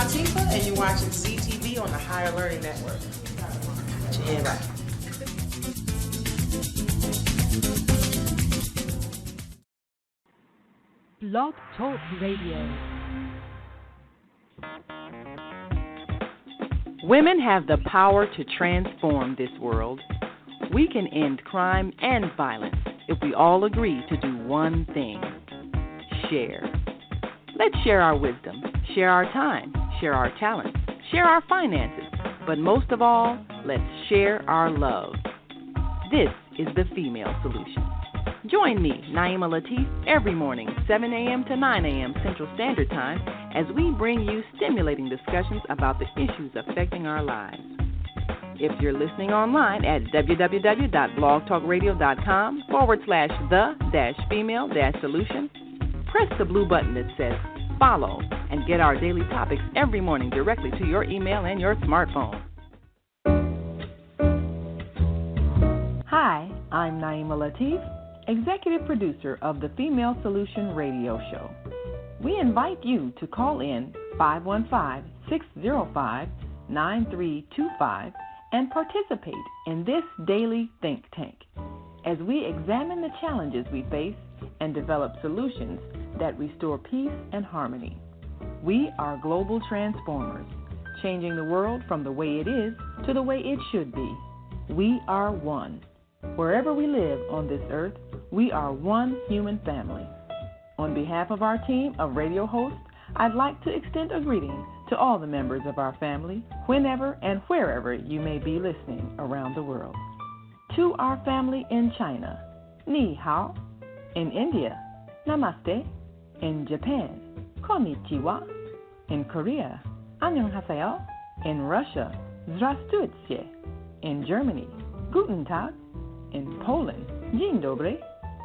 Latifah, and you're watching CTV on the Higher Learning Network. Put your head right. Blog Talk Radio. Women have the power to transform this world. We can end crime and violence if we all agree to do one thing: share. Let's share our wisdom, share our time, share our talents, share our finances, but most of all, let's share our love. This is the Female Solution. Join me, Naima Latif, every morning, 7 a.m. to 9 a.m. Central Standard Time, as we bring you stimulating discussions about the issues affecting our lives. If you're listening online at www.blogtalkradio.com/the-female-solution, press the blue button that says follow and get our daily topics every morning directly to your email and your smartphone. Hi, I'm Naima Latif, Executive Producer of the Female Solution Radio Show. We invite you to call in 515-605-9325 and participate in this daily think tank as we examine the challenges we face and develop solutions that restore peace and harmony. We are global transformers, changing the world from the way it is to the way it should be. We are one. Wherever we live on this earth, we are one human family. On behalf of our team of radio hosts, I'd like to extend a greeting to all the members of our family, whenever and wherever you may be listening around the world. To our family in China, Ni Hao. In India, Namaste. In Japan, Konnichiwa. In Korea, Annyeonghaseyo. In Russia, Zdravствуйте. In Germany, Guten Tag. In Poland, Dzień dobry.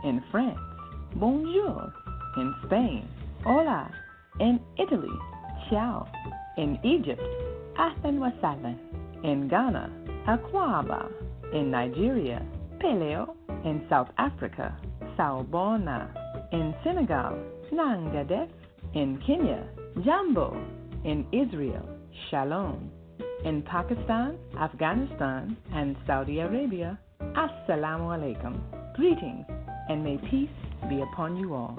In France, Bonjour. In Spain, Hola. In Italy, Ciao. In Egypt, Ahlan wa sahlan. In Ghana, Akwaba. In Nigeria, Peleo. In South Africa, Sawubona. In Senegal, Nangadef. In Kenya, Jambo. In Israel, Shalom. In Pakistan, Afghanistan, and Saudi Arabia, Assalamu alaikum. Greetings, and may peace be upon you all.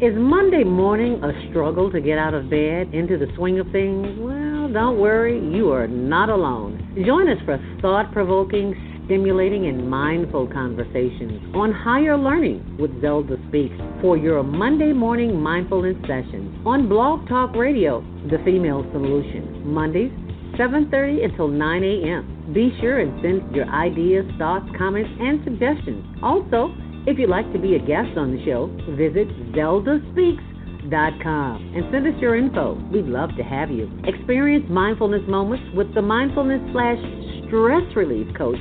Is Monday morning a struggle to get out of bed, into the swing of things? Well, don't worry, you are not alone. Join us for thought-provoking, stimulating, and mindful conversations on higher learning with Zeldaspeaks for your Monday morning mindfulness sessions on Blog Talk Radio, The Female Solution, Mondays, 7:30 until 9 a.m. Be sure and send your ideas, thoughts, comments, and suggestions. Also, if you'd like to be a guest on the show, visit Zeldaspeaks.com and send us your info. We'd love to have you. Experience mindfulness moments with the mindfulness/stress relief coach,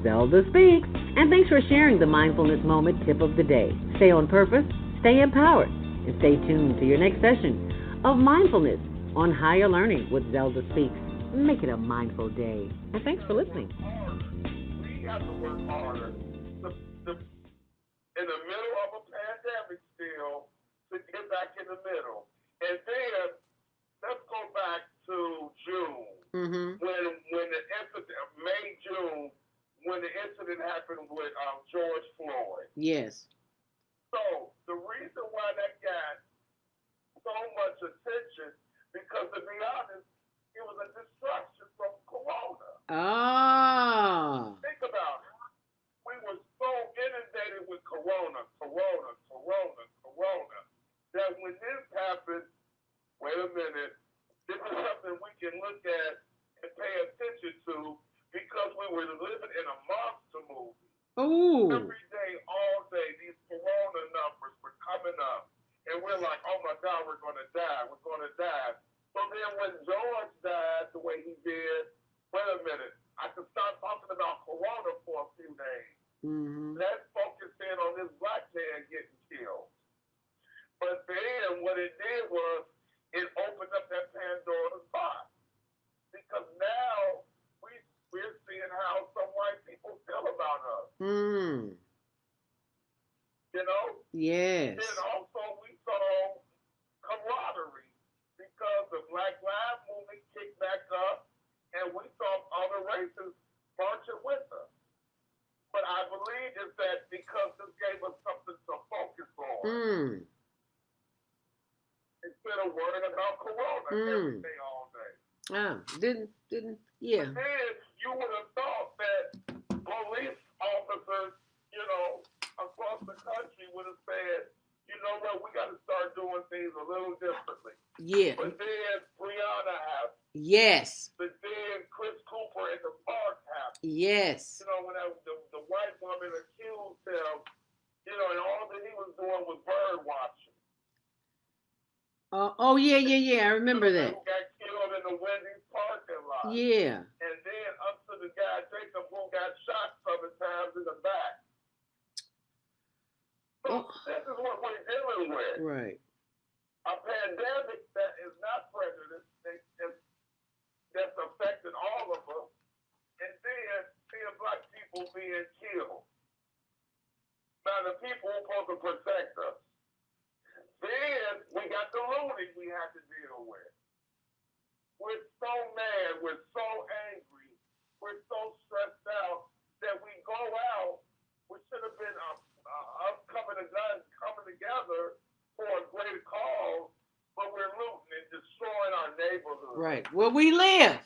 Zelda Speaks. And thanks for sharing the mindfulness moment tip of the day. Stay on purpose, stay empowered, and stay tuned to your next session of mindfulness on Higher Learning with Zelda Speaks. Make it a mindful day. And thanks for listening. We have to work harder in the middle of a pandemic still to get back in the middle. And then let's go back to June, when the incident, May, June, when the incident happened with George Floyd. Yes. So the reason why that got so much attention, because to be honest, it was a distraction from Corona. Oh. Think about it. We were so inundated with Corona, that when this happened, wait a minute, this is something we can look at and pay attention to, because we were living in a monster movie. Ooh. Every day, all day, these Corona numbers were coming up. And we're like, oh my God, we're going to die. So then when George died the way he did, wait a minute, I could start talking about Corona for a few days. Let's focus in on this black man getting killed. But then what it did was it opened up that Pandora's box. Because now we're seeing how some white people feel about us. Mm. You know? Yes. Then also we saw camaraderie because the Black Lives Movement kicked back up and we saw other races marching with us. But I believe is that because this gave us something to focus on instead of worrying about corona every day all day. Didn't yeah. But then you would have thought that police officers, you know, across the country would have said, you know what, we got to start doing things a little differently. Yeah. But then Breonna happened. Yes. But then Chris Cooper in the park happened. Yes. You know, when the white woman accused him, you know, and all that he was doing was bird watching. Yeah. I remember that. Who got killed in the Wendy's parking lot. Yeah. And then up to the guy, Jacob, who got shot 7 times in the back. So this is what we're dealing with. Right. A pandemic that is not prejudice, that's affecting all of us, and then seeing black people being killed. Now the people who are supposed to protect us. Then we got the loonies we have to deal with. We're so mad, we're so angry, we're so stressed out that we go out. We should have been us coming together for a great cause, but we're looting and destroying our neighborhood. Right. Where we live.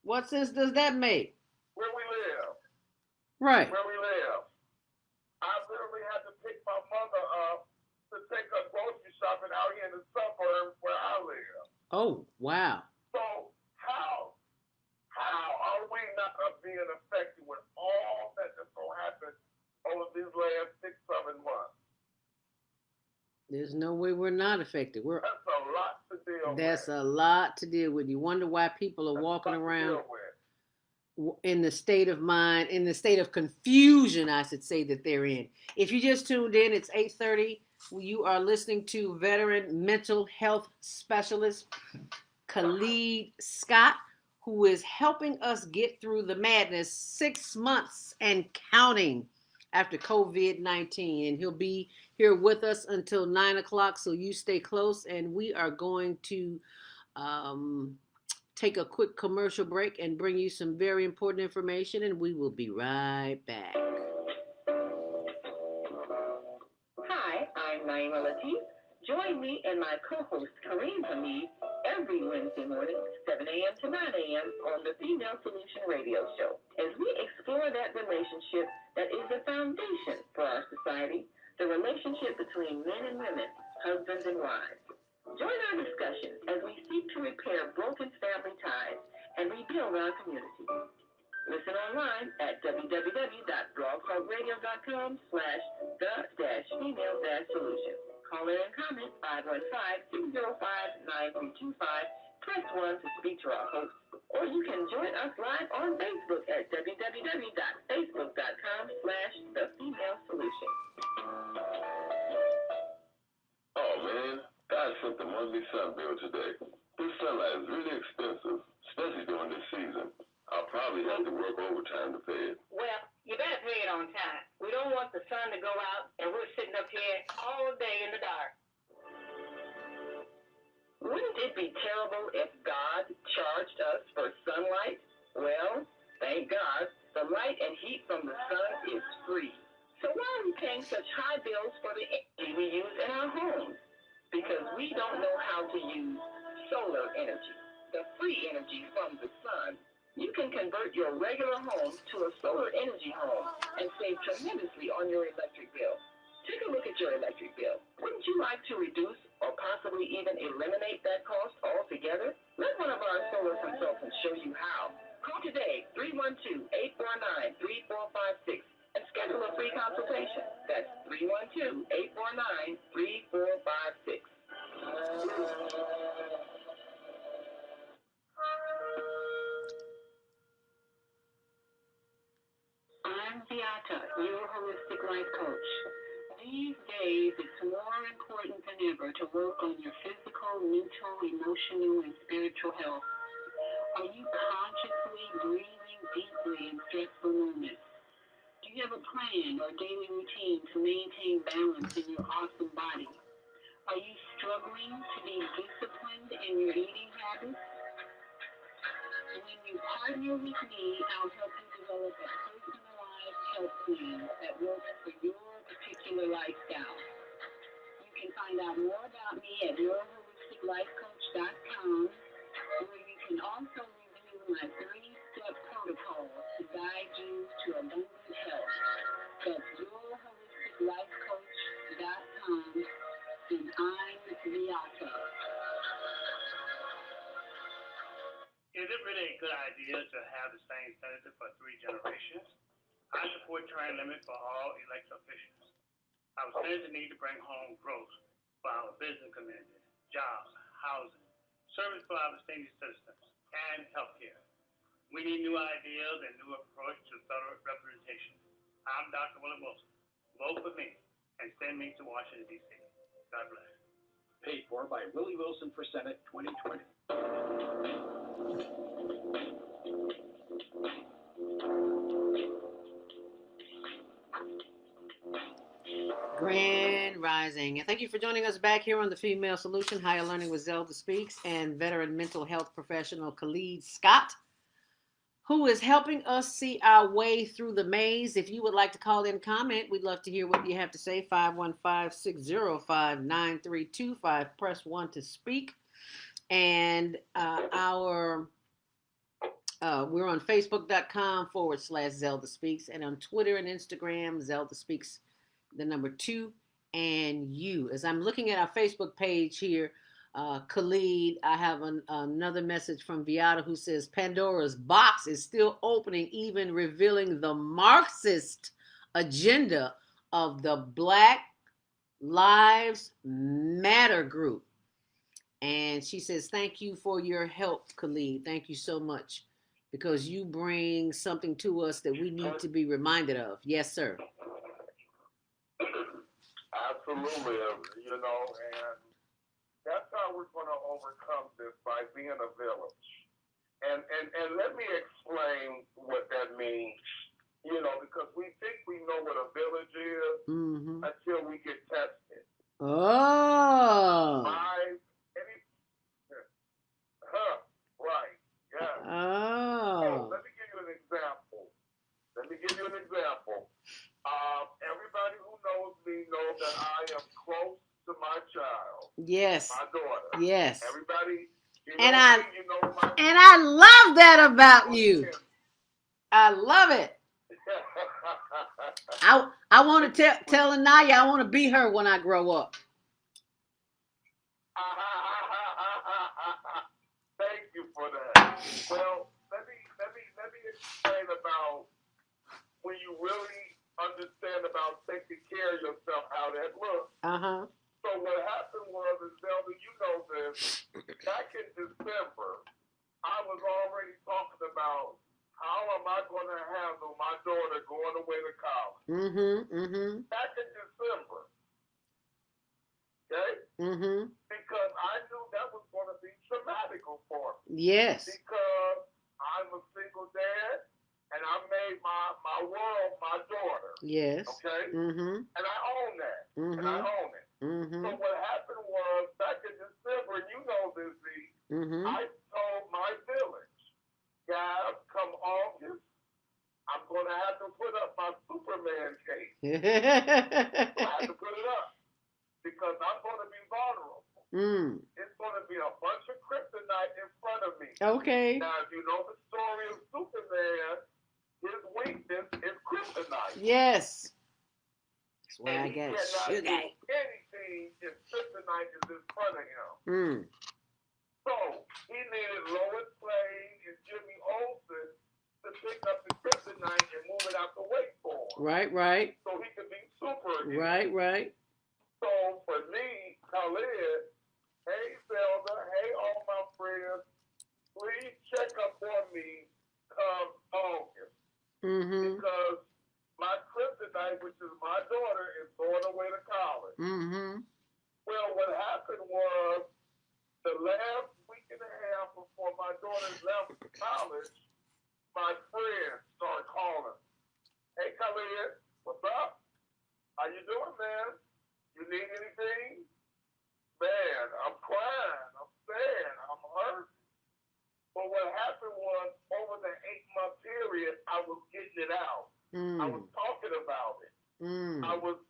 What sense does that make? Where we live. Right. Where we live. I literally had to pick my mother up to take her grocery shopping out here in the suburbs where I live. Oh, wow. So how are we not being affected with all that just so happened over these last 6-7 months? There's no way we're not affected. That's a lot to deal with. That's a lot to deal with. You wonder why people are walking around in the state of mind, in the state of confusion, I should say, that they're in. If you just tuned in, it's 8:30. You are listening to veteran mental health specialist Khalid Scott, who is helping us get through the madness 6 months and counting after COVID-19. And he'll be here with us until 9 o'clock, so you stay close. And we are going to take a quick commercial break and bring you some very important information, and we will be right back. Hi, I'm Naima Latif. Join me and my co-host Kareem Hamid every Wednesday morning, 7 a.m. to 9 a.m. on the Female Solution Radio Show, as we explore that relationship that is the foundation for our society, the relationship between men and women, husbands and wives. Join our discussion as we seek to repair broken family ties and rebuild our community. Listen online at www.blogtalkradio.com/the-female-solution. Call in and comment 515-205-9325. Press 1 to speak to our host. Or you can join us live on Facebook at www.facebook.com/the-female-solution. Oh man, God sent the monthly sun bill today. This sunlight is really expensive, especially during this season. I'll probably have to work overtime to pay it. Well, you better pay it on time. We don't want the sun to go out and we're sitting up here all day in the dark. Wouldn't it be terrible if God charged us for sunlight? Well, thank God, the light and heat from the sun is free. So why are we paying such high bills for the energy we use in our homes? Because we don't know how to use solar energy, the free energy from the sun. You can convert your regular home to a solar energy home and save tremendously on your electric bill. Take a look at your electric bill. Wouldn't you like to reduce or possibly even eliminate that cost altogether? Let one of our solar consultants show you how. Call today, 312-849-3456. And schedule a free consultation. That's 312-849-3456. I'm Beata, your holistic life coach. These days, it's more important than ever to work on your physical, mental, emotional, and spiritual health. Are you consciously breathing deeply in stressful moments? Do Do you have a plan or daily routine to maintain balance in your awesome body? Are you struggling to be disciplined in your eating habits? When you partner with me, I'll help you develop a personalized health plan that works for your particular lifestyle. You can find out more about me at yourholisticlifecoach.com, where you can also review my 3-step protocol to guide you to abundant health. That's yourholisticlifecoach.com, and I'm Beata. Is it really a good idea to have the same senator for 3 generations? I support term limit for all elected officials. Our senators need to bring home growth for our business community, jobs, housing, service for our senior citizens, and healthcare. We need new ideas and new approach to federal representation. I'm Dr. Willie Wilson. Vote for me and send me to Washington, D.C. God bless. Paid for by Willie Wilson for Senate 2020. Grand Rising. And thank you for joining us back here on the Female Solution, Higher Learning with Zeldaspeaks, and veteran mental health professional Khalid Scott, who is helping us see our way through the maze. If you would like to call in, comment, we'd love to hear what you have to say. 515-605-9325. Press 1 to speak. And we're on Facebook.com/Zeldaspeaks, and on Twitter and Instagram, Zeldaspeaks, the number 2 and you. As I'm looking at our Facebook page here, Khalid, I have another message from Beata who says Pandora's box is still opening, even revealing the Marxist agenda of the Black Lives Matter group. And she says, thank you for your help, Khalid. Thank you so much, because you bring something to us that we need to be reminded of. Yes, sir. Absolutely, and that's how we're going to overcome this, by being a village. And let me explain what that means, because we think we know what a village is until we get tested. Oh. Right, yeah. Oh. So let me give you an example. Everybody who knows me knows that I am close to my child. Yes. My daughter. Yes. Everybody, and I love that about you. I love it. I want to tell Anaya I want to be her when I grow up. Thank you for that. Well, let me explain about when you really understand about taking care of yourself, how that looks. So what happened was, Zelda, you know this, back in December, I was already talking about how am I going to handle my daughter going away to college. Back in December. Okay? Because I knew that was going to be traumatic for me. Yes. Because I'm a single dad, and I made my world my daughter. Yes. Okay? And I own that. And I own it. So what happened was, back in December, you know this, Z, I told my village, guys, come August, I'm going to have to put up my Superman cape. I have to put it up. Because I'm going to be vulnerable. It's going to be a bunch of kryptonite in front of me. Okay. Now, if you know the story of Superman, his weakness is kryptonite. Yes. That's why I and got he cannot sugar. do anything if kryptonite is in front of him. So he needed Lois Lane and Jimmy Olsen to pick up the kryptonite and move it out the way for him. Right. So he could be super again. Right. So for me, Khalid, hey Zelda, hey all my friends, please check up on me come August. Because my kryptonite, which is my daughter, is going away to college. Well, what happened was, the last week and a half before my daughter left college, my friends started calling. Hey, Khalid. What's up? How you doing, man? You need anything? Man, I'm crying. I'm sad. I'm hurt. But what happened was, over the 8-month period, I was getting it out. I was talking about it. I was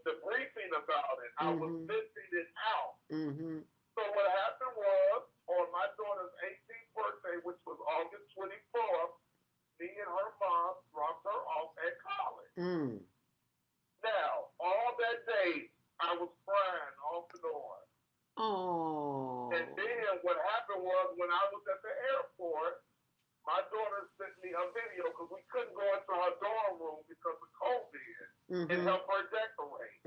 debriefing about it. I was missing it out. So what happened was, on my daughter's 18th birthday, which was August 24th, me and her mom dropped her off at college. Now, all that day, I was crying off and on. Oh. And then what happened was, when I was at the airport, my daughter sent me a video because we couldn't go into her dorm room because of COVID and help her decorate.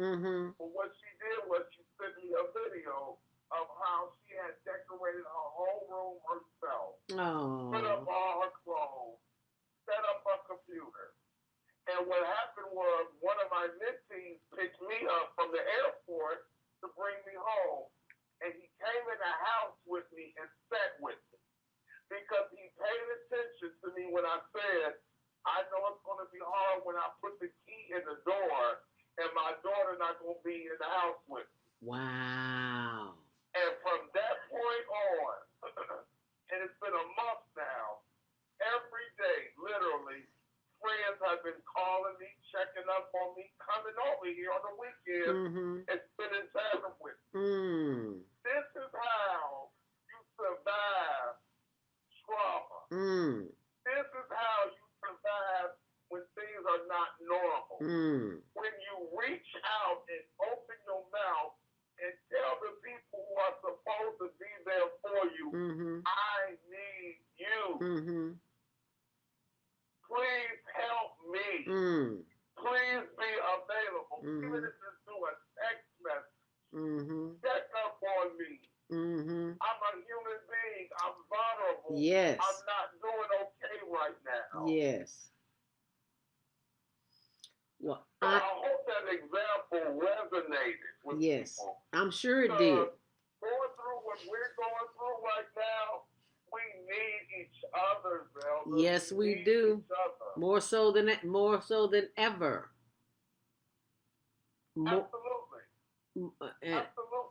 But what she did was she sent me a video of how she had decorated her whole room herself. Put up all her clothes, set up her computer. And what happened was, one of my mentees picked me up from the airport to bring me home. And he came in the house with me and sat with me. Because he paid attention to me when I said, I know it's going to be hard when I put the key in the door and my daughter not going to be in the house with me. Wow. And from that point on, and it's been a month now, every day, literally, friends have been calling me, checking up on me, coming over here on the weekend and spending time with me. This is how you survive trauma. This is how you survive when things are not normal. When you reach out and open your mouth and tell the people who are supposed to be there for you, I need you. Please help me. Please be available. Even if it's through a text message. Check up on me. I'm a human being. I'm vulnerable. Yes. I'm not doing okay right now. Yes. Well, so I hope that example resonated with people. I'm sure it did. Going through what we're going through right now, we need each other, Zelda. Yes, we do. More so than ever. Absolutely.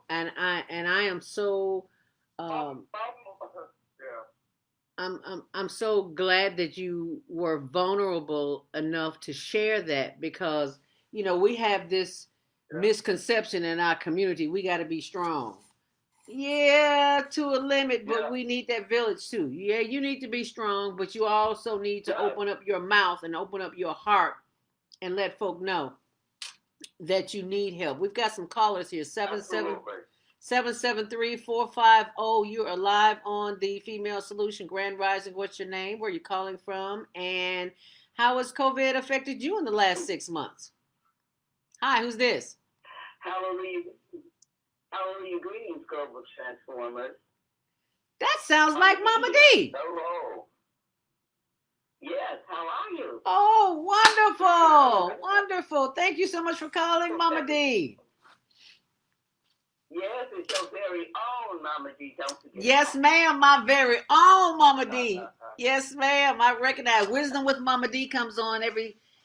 And I am so I'm so glad that you were vulnerable enough to share that, because we have this misconception in our community. We got to be strong. Yeah, to a limit, but we need that village too. Yeah, you need to be strong, but you also need to open up your mouth and open up your heart and let folk know that you need help. We've got some callers here. 773-450. You're alive on the Female Solution Grand Rising. What's your name? Where are you calling from? And how has COVID affected you in the last 6 months? Hi, who's this? Hallelujah, greetings, global transformers. That sounds like Mama D. Hello. Yes, how are you? Oh, wonderful. Wonderful. Thank you so much for calling, Mama D. Yes, it's your very own Mama D, don't forget. Yes, ma'am, my very own Mama D. Yes, ma'am, I recognize. Wisdom with Mama D comes on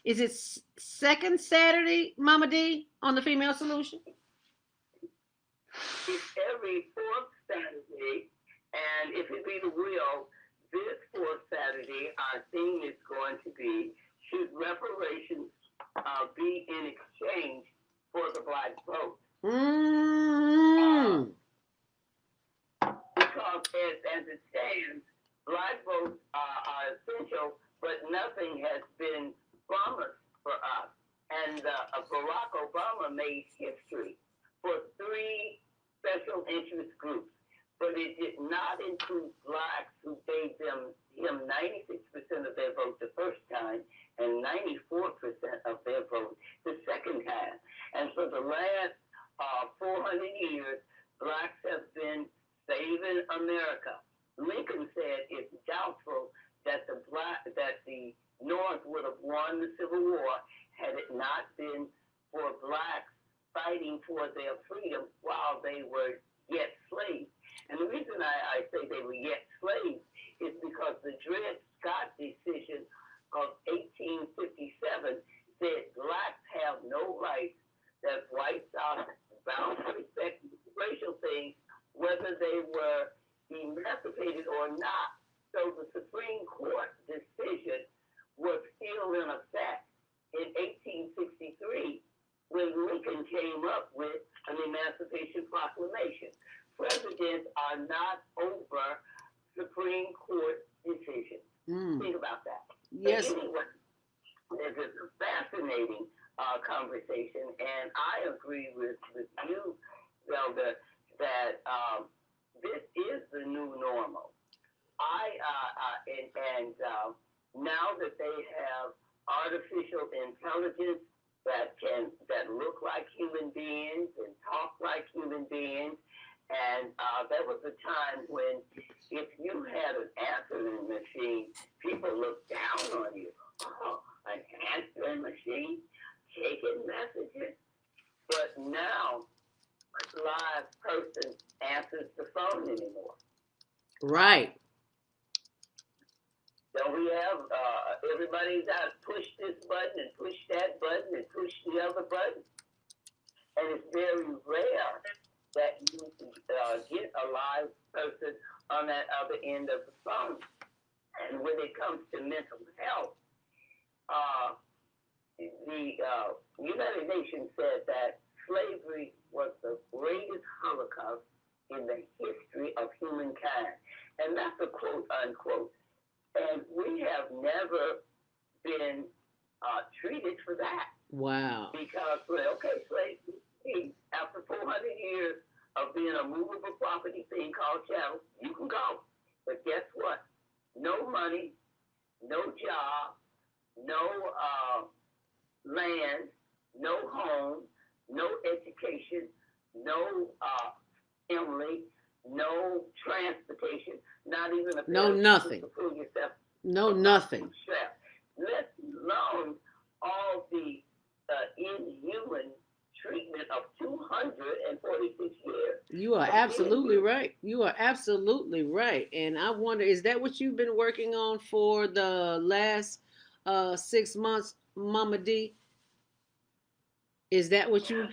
is it second Saturday, Mama D, on the Female Solution? It's every fourth Saturday, and if it be the will, this fourth Saturday, our theme is going to be, should reparations be in exchange for the Black vote? Because as it stands, Black votes are essential, but nothing has been promised for us. And Barack Obama made history for 3 special interest groups, but it did not include Blacks, who gave him 96% of their vote the first time and 94% of their vote the second time. And for the last 400 years, Blacks have been saving America. Lincoln said it's doubtful that the North would have won the Civil War had it not been for Blacks fighting for their freedom while they were yet slaves. And the reason I say they were yet slaves is because the Dred Scott decision of 1857 Supreme Court decision was still in effect in 1863 when Lincoln came up with an Emancipation Proclamation. Presidents are not over Supreme Court decisions. Think about that. Yes. But anyway, this is a fascinating conversation, and I agree with you, Zelda, that this is the new normal. Now that they have artificial intelligence that look like human beings and talk like human beings, and there was a time when if you had an answering machine, people looked down on you. Oh, an answering machine taking messages, but now a live person answers the phone anymore. Right. So we have everybody's got to push this button and push that button and push the other button. And it's very rare that you get a live person on that other end of the phone. And when it comes to mental health, the United Nations said that slavery was the greatest holocaust in the history of humankind. And that's a quote, unquote. And we have never been treated for that. Wow. Because, slavery, after 400 years of being a movable property thing called chattel, you can go. But guess what? No money, no job, no land, no home, no education, no family, no transportation, not even a no nothing. To pull yourself. No nothing. Let alone all the inhuman treatment of 246 years. You are absolutely right. You are absolutely right. And I wonder, is that what you've been working on for the last 6 months, Mama D? Is that what you? Well,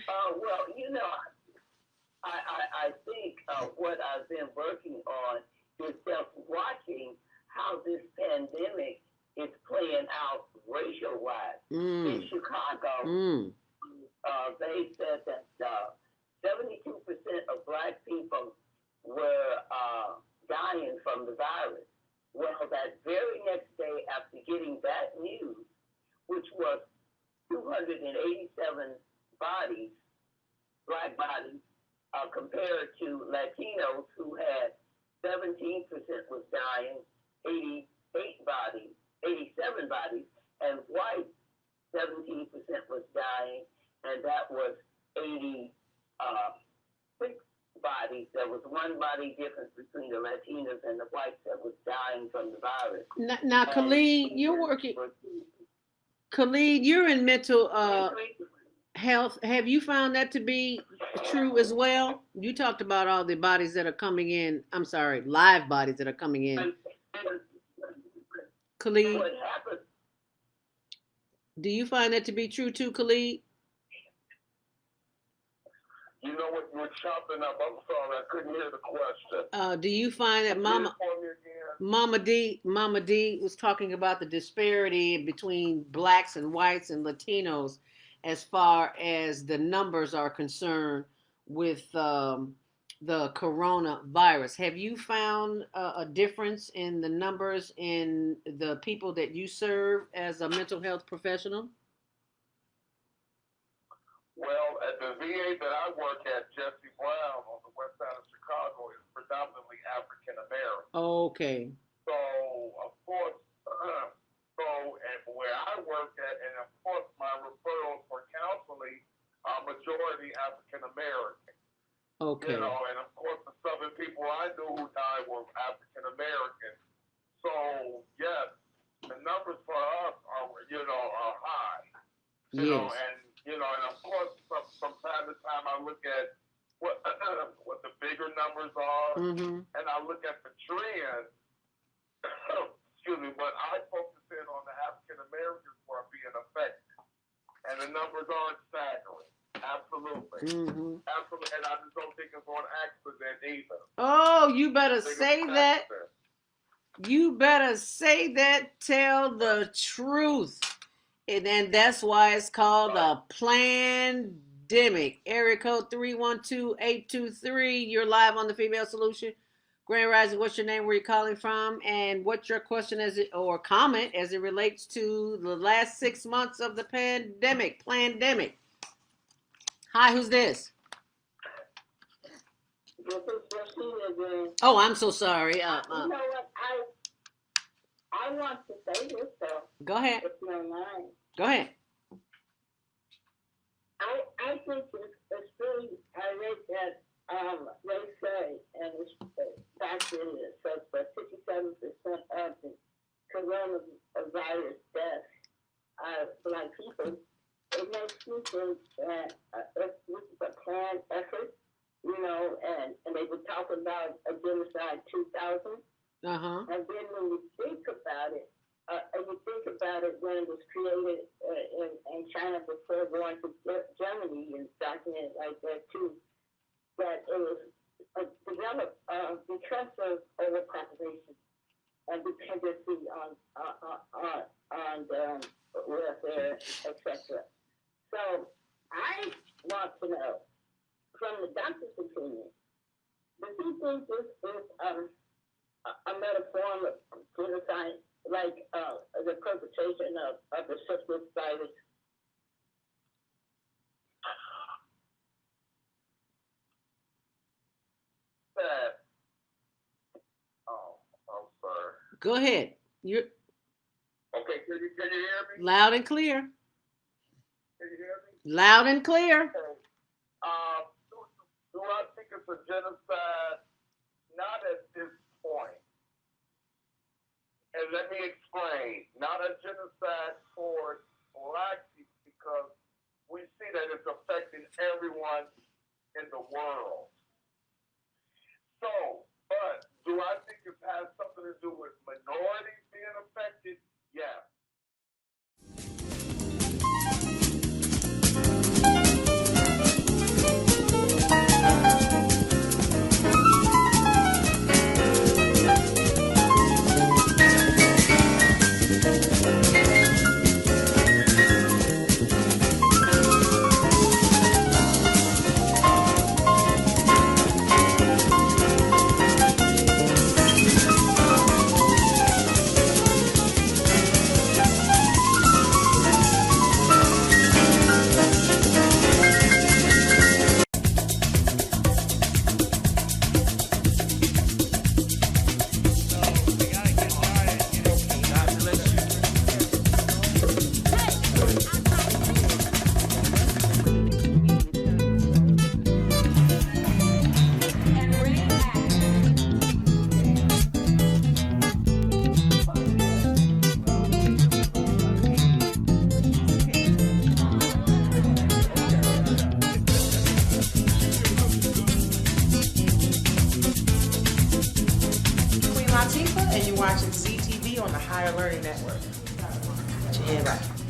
I think what I've been working on is just watching how this pandemic is playing out racial-wise. In Chicago, they said that 72% of black people were dying from the virus. Well, that very next day after getting that news, which was 287 bodies, black bodies, compared to Latinos who had 17% was dying, 87 bodies, and white 17% was dying, and that was 86 bodies. There was one body difference between the Latinos and the whites that was dying from the virus. Now Khalid, you're working. Khalid, you're in mental health. Have you found that to be true as well? You talked about all the bodies that are coming in. I'm sorry, live bodies that are coming in. Khalid, what happened? Do you find that to be true too, Khalid? You know what? You're chopping up. I'm sorry, I couldn't hear the question. Do you find that Mama D was talking about the disparity between blacks and whites and Latinos as far as the numbers are concerned with the coronavirus? Have you found a difference in the numbers in the people that you serve as a mental health professional? Well, at the VA that I work at, Jesse Brown on the west side of Chicago is predominantly African American. Okay. So, of course, and where I work at, and of course, my referrals for counseling are majority African American. Okay. You know, and of course, the Southern people I knew who died were African American. So, yes, the numbers for us are high. You know, and of course, from time to time, I look at what the bigger numbers are, and I look at the trend. Excuse me, but I focus in on the African Americans who are being affected, and the numbers aren't staggering. Absolutely, absolutely, and I just don't think it's on accident either. Oh, you better say that. You better say that, tell the truth. And then that's why it's called a plandemic. Area code 312-823. You're live on the Female Solution. Grand Rising, what's your name, where you calling from, and what's your question or comment as it relates to the last 6 months of the plandemic? Hi, who's this? Oh, I'm so sorry. You know what? I want to say this, though. Go ahead. If you don't mind. Go ahead. I think it's really, I read that they say, and it's fact it is, so for 57% of the coronavirus deaths are Black people. It makes me think that if this is a planned effort, you know, and they were talking about a genocide 2000. Uh-huh. And then when you think about it, when it was created in China before going to Germany and documented like that too, that it was developed because of overpopulation and dependency on welfare, etc. So I want to know, from the doctor's opinion, does he think this is a metaphor of genocide, like the perpetration of the syphilis virus? I'm sorry. Go ahead. You're Okay, can you hear me? loud and clear. Can you hear me? Loud and clear. Okay. Do I think it's a genocide? Not at this point. And let me explain. Not a genocide for Black people, because we see that it's affecting everyone in the world. So, but do I think it has something to do with minorities being affected? Yeah. And you're watching CTV on the Higher Learning Network. Put your hand right.